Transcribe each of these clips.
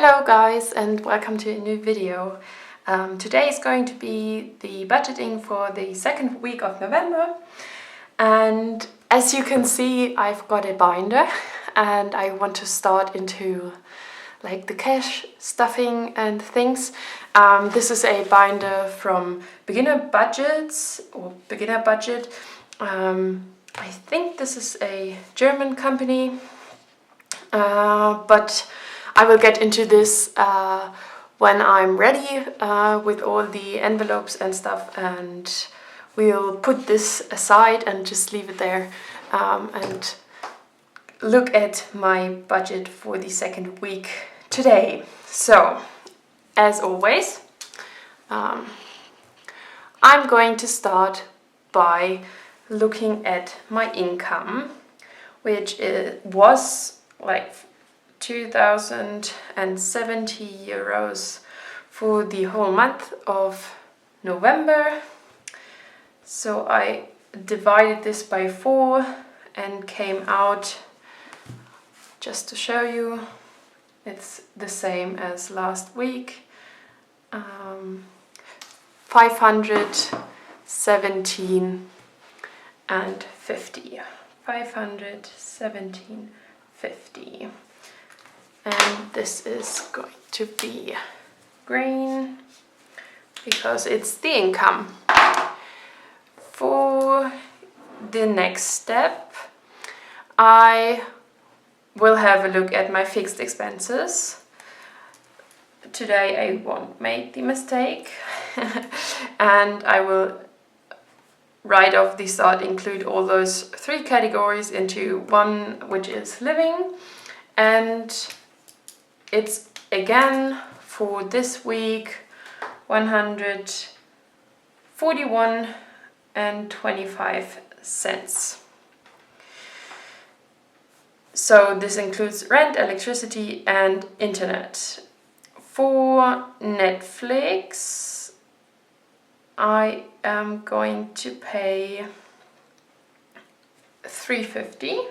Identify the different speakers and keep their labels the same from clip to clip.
Speaker 1: Hello guys, and welcome to a new video. Today is going to be the budgeting for the second week of November, and as you can see I've got a binder and I want to start into like the cash stuffing and things. This is a binder from Beginner Budgets or Beginner Budget. I think this is a German company, but I will get into this when I'm ready with all the envelopes and stuff, and we'll put this aside and just leave it there and look at my budget for the second week today. So, as always, I'm going to start by looking at my income, which was like 2,070 euros for the whole month of November. So I divided this by 4 and came out, just to show you, it's the same as last week, 517 and 50. 517.50. And this is going to be green because it's the income. For the next step, I will have a look at my fixed expenses. Today I won't make the mistake and I will right off the start include all those 3 categories into one, which is living. And it's again for this week 141 and 25 cents. So this includes rent, electricity and internet. For Netflix, I am going to pay 350.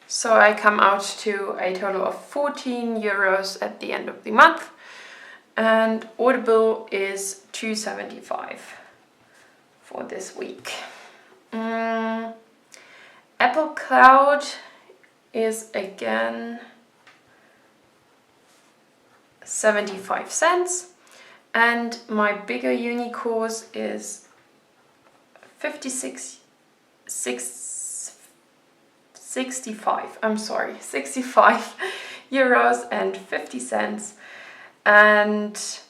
Speaker 1: So I come out to a total of 14 euros at the end of the month, and Audible is 275 for this week. Apple Cloud is again 75 cents, and my bigger uni course is 65 euros and 50 cents, and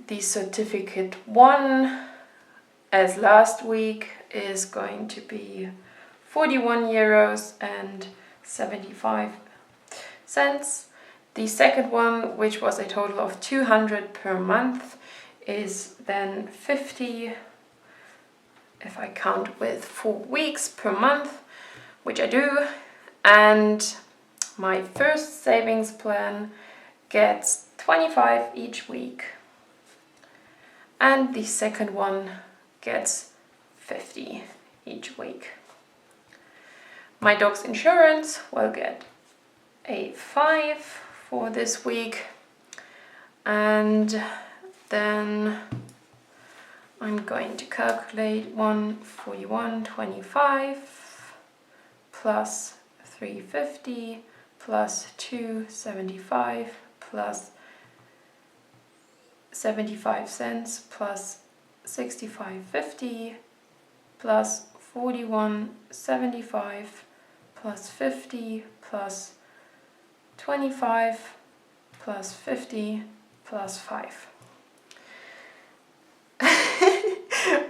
Speaker 1: the certificate 1, as last week, is going to be 41 euros and 75 cents. The second one, which was a total of 200 per month, is then 50 if I count with 4 weeks per month, which I do, and my first savings plan gets 25 each week, and the second one gets 50 each week. My dog's insurance will get a 5 for this week, and then I'm going to calculate 141.25 plus 350 plus 275 plus 75 cents plus 65.50 plus 41.75 plus 50 plus 25 plus 50 plus 5.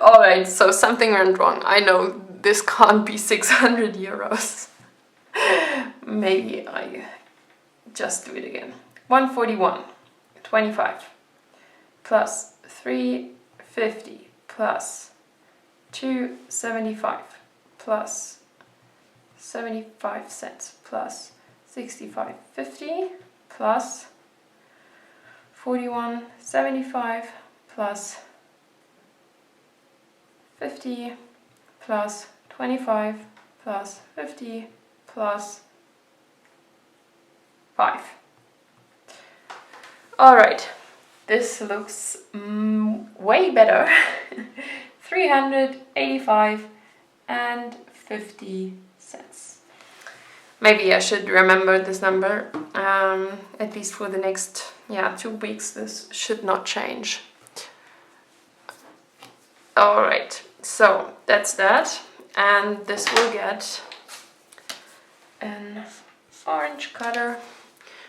Speaker 1: Alright, so something went wrong. I know this can't be 600 euros. Maybe I just do it again. 141.25 plus 350 plus 275 plus 75 cents plus 65.50 plus 41.75 plus 50 plus 25 plus 50 plus 5. 5. Alright, this looks way better. 385 and 50 cents. Maybe I should remember this number, at least for the next 2 weeks. This should not change. Alright, so that's that, and this will get an orange color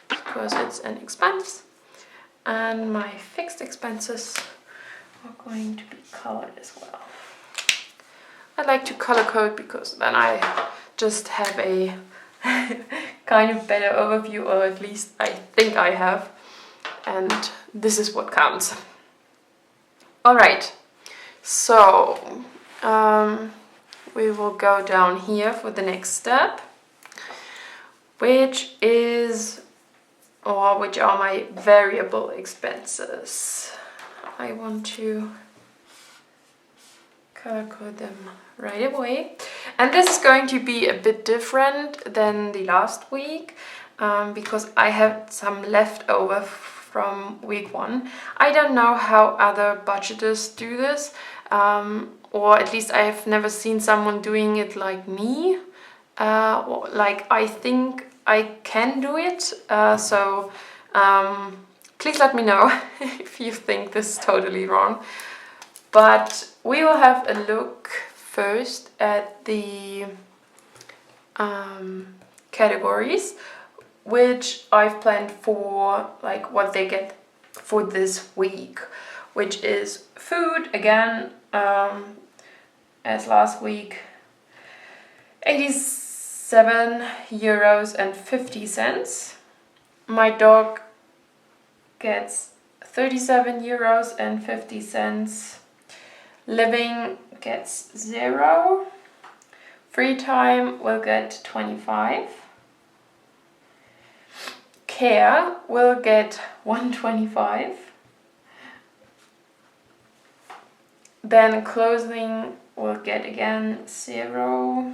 Speaker 1: because it's an expense, and my fixed expenses are going to be colored as well. I like to color code because then I just have a kind of better overview, or at least I think I have, and this is what counts. Alright, so we will go down here for the next step, which are my variable expenses. I want to color code them right away, and this is going to be a bit different than the last week because I have some leftover from week 1. I don't know how other budgeters do this, or at least I have never seen someone doing it like me. Like I think I can do it, so please let me know if you think this is totally wrong. But we will have a look first at the categories, which I've planned for, like what they get for this week, which is food again, as last week, 87 euros and 50 cents. My dog gets 37 euros and 50 cents. Living gets 0. Free time will get 25. Care will get 125. Then clothing will get again 0.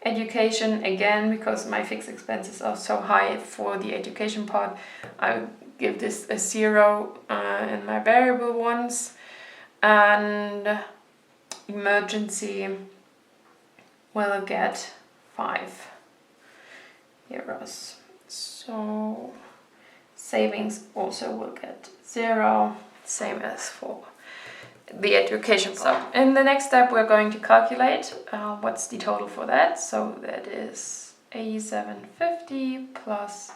Speaker 1: Education again, because my fixed expenses are so high for the education part, I give this a 0 in my variable ones. And emergency will get 5 euros. So savings also will get 0, same as for the education part. In the next step we're going to calculate what's the total for that. So that is 87.50 plus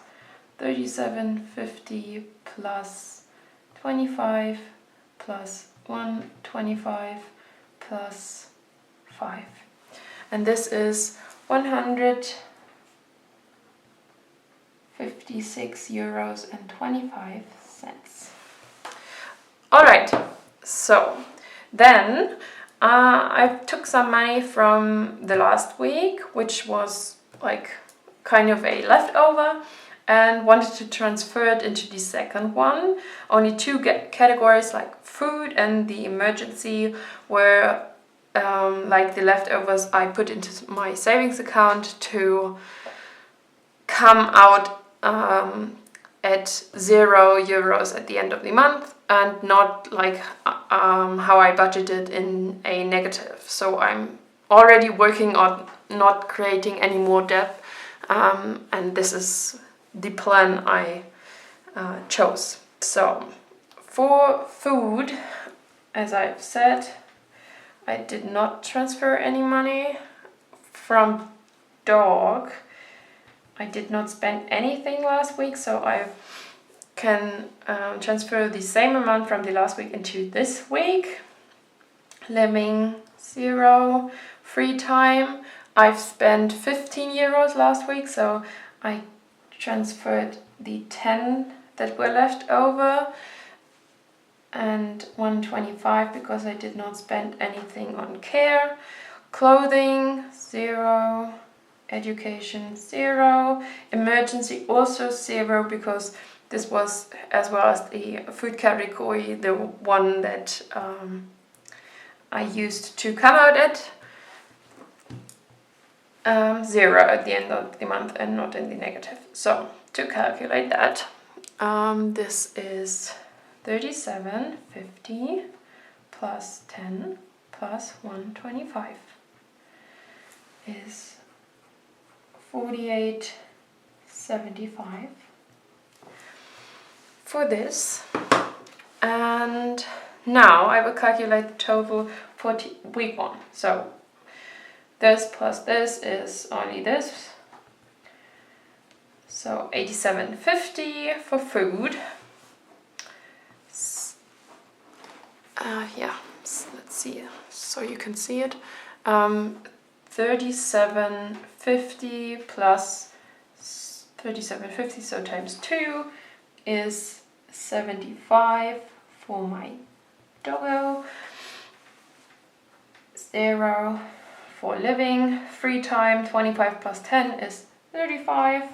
Speaker 1: 37.50 plus 25 plus 125 plus 5, and this is 156 euros and 25 cents. Alright, so then I took some money from the last week, which was like kind of a leftover, and wanted to transfer it into the second one. Only 2 categories, like food and the emergency, were like the leftovers I put into my savings account to come out at 0 euros at the end of the month, and not like how I budgeted in a negative. So I'm already working on not creating any more debt, and this is the plan I chose. So for food, as I've said, I did not transfer any money. From dog, I did not spend anything last week, so I can transfer the same amount from the last week into this week. Living 0. Free time, I've spent 15 euros last week, so I transferred the 10 that were left over, and 125 because I did not spend anything on care. Clothing 0. Education 0. Emergency also 0, because this was, as well as the food category, the one that I used to come out at 0 at the end of the month and not in the negative. So to calculate that, this is 37.50 plus 10 plus 125 is 48.75 for this. And now I will calculate the total for week 1. So this plus this is only this. So 87.50 for food. Yeah, let's see, so you can see it. 37.50 plus 37.50, so times 2 is 75 for my doggo. 0 for living. Free time, 25 plus 10 is 35.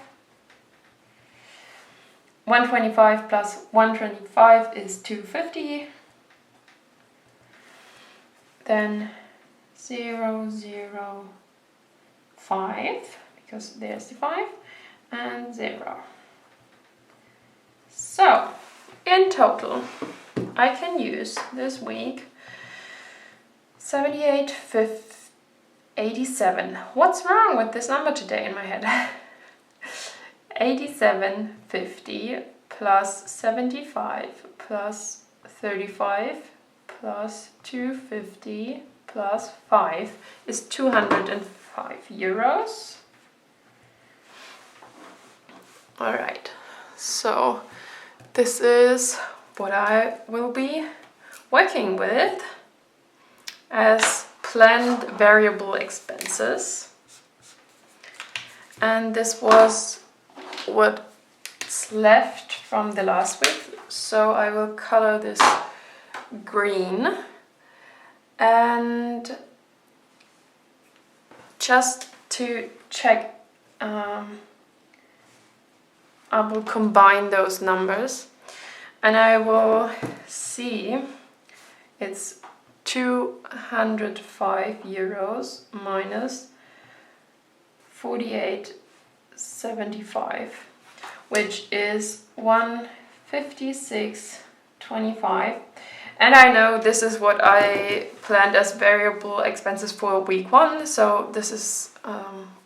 Speaker 1: 125 plus 125 is 250. Then 0, 0, 5, because there's the 5, and 0. So, in total, I can use this week 87. What's wrong with this number today in my head? 87.50 plus 75 plus 35 plus 250 plus 5 is 205 euros. Alright, so this is what I will be working with as planned variable expenses. And this was what's left from the last week, so I will color this green. And just to check, I will combine those numbers and I will see it's 205 euros minus 48.75, which is 156.25. And I know this is what I planned as variable expenses for week 1, so this is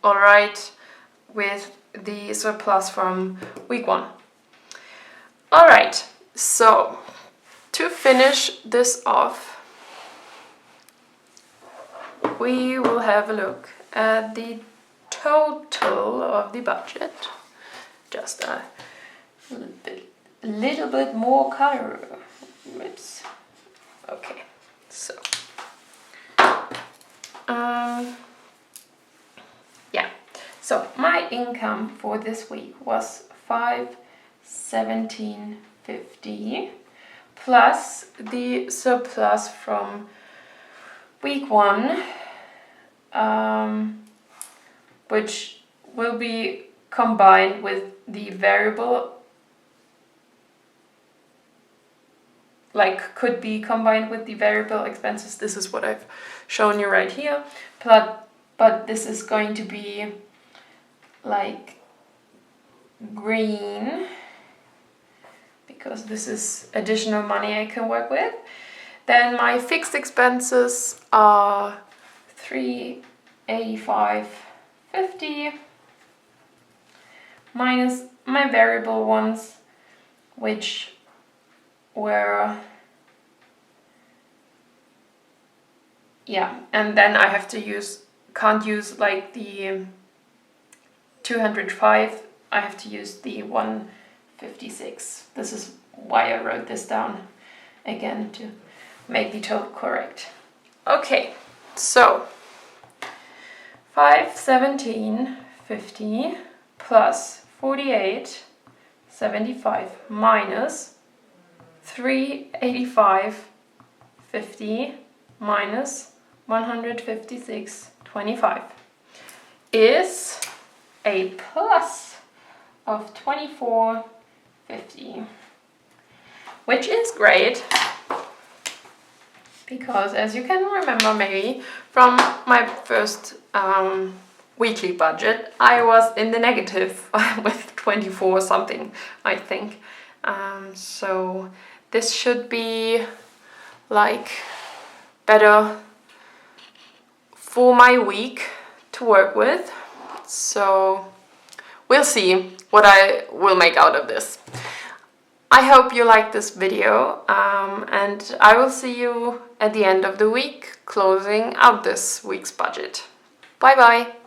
Speaker 1: alright with the surplus from week 1. Alright, so to finish this off, we will have a look at the total of the budget. Just a little bit more color. Oops. Okay, so yeah, so my income for this week was 517.50 plus the surplus from week 1, which will be combined with the variable, could be combined with the variable expenses. This is what I've shown you right here. But this is going to be like green because this is additional money I can work with. Then my fixed expenses are 385.50 minus my variable ones, which were, yeah, and then I have to can't use like the 205, I have to use the 156. This is why I wrote this down again, to make the total correct. Okay, so 517.50 plus 48.75 minus 385.50 minus 156.25 is a plus of 24.50, which is great because, as you can remember maybe from my first weekly budget, I was in the negative with 24 something, I think. So this should be like better for my week to work with. So we'll see what I will make out of this. I hope you liked this video, and I will see you at the end of the week, closing out this week's budget. Bye bye!